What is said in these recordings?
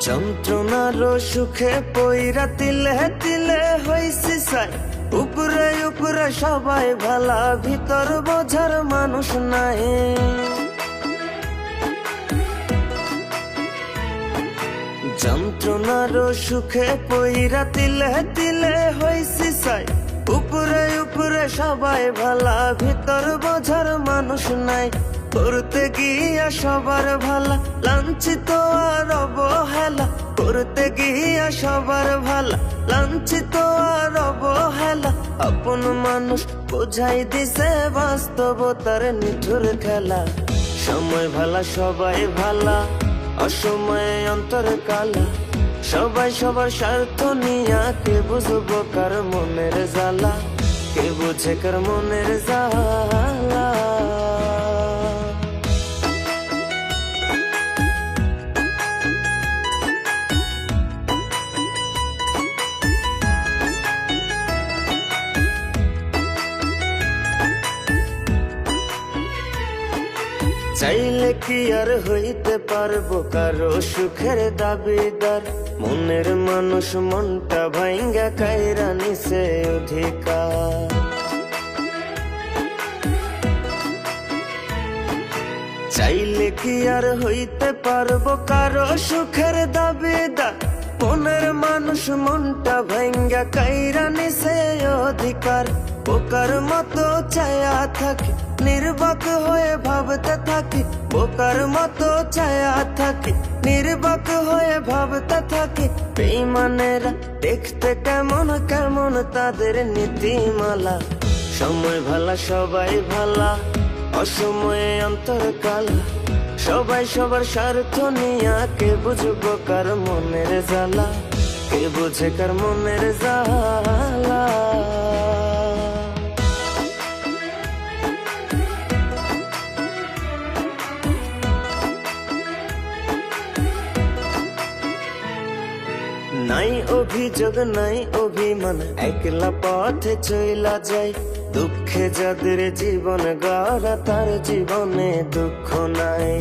যন্ত্রণার সুখে পইরা তিলে তিলে হইছি সাই। উপরে উপরে সবাই ভালা, ভিতর বোঝার মানুষ নাই। যন্ত্রণার সুখে পইরা তিলে তিলে হইছি সাই। উপরে উপরে সবাই ভালা, ভিতর বোঝার মানুষ নাই। করতে গিয়া সবার ভালা, লাঞ্ছিত আর অবহেলা। করতে গিয়া সবার ভালা, লাঞ্ছিত আর অবহেলা। আপন মানুষ বোঝাই দিছে বাস্তবতার নিঠুর খেলা। সময় ভালা সবাই ভালা, অসময়ে অন্তর কালা। সবাই সবার স্বার্থ নিয়া, কে বুঝবো কার মনের জ্বালা? কে বুঝে কার মনের জ্বালা? চাইলে কি আর হইতে পারবো কারো সুখের দাবিদার? মনের মানুষ মনটা ভাঙ্গা কাইরা নিছে অধিকার। চাইলে কি আর হইতে পারবো কারো সুখের দাবিদার? মনের মানুষ মনটা ভাঙ্গা কাইরা নিছে অধিকার। বোকার মতো চায়া থাকি, নির্বাক হয়ে ভাবতে থাকি। বোকার মতো চায়া থাকি, নির্বাক হয়ে ভাবতে থাকি। বেঈমানেরা দেখতে কেমন কেমন, তাদের নীতিমালা। সময় ভালা সবাই ভালা, অসময়ে অন্তর কালা। সবাই সবার স্বার্থ নিয়া, কে বুঝবো কার মনের জ্বালা? কে বুঝে কার মনের জ্বালা? নাই অভিযোগ নাই অভিমান, একলা পথে চইলা যায়। দুঃখে যাদের জীবন গড়া, তার জীবনে দুঃখ নাই।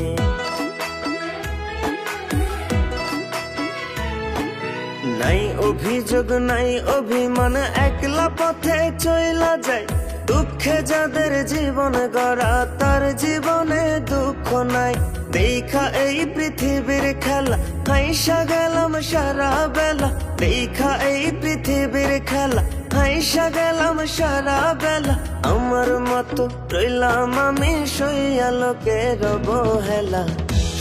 নাই অভিযোগ নাই অভিমান, একলা পথে চইলা যায়। দুঃখে যাদের জীবন গড়া, তার জীবনে দুঃখ নাই। দেখা এই পৃথিবীর খেলা, হাইসা গেলাম সারা বেলা। দেখা এই পৃথিবীর খেলা, হাইসা গেলাম সারা বেলা। আমার মতো রইলাম আমি সইয়া লোকের অবহেলা।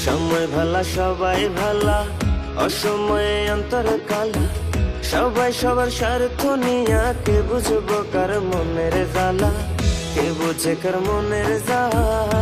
সময় ভালা সবাই ভালা, অসময়ে অন্তর কালা। সবাই সবার স্বার্থ নিয়া, কে বুঝবো কার মনের জ্বালা? কে বুঝে কার মনের জ্বালা?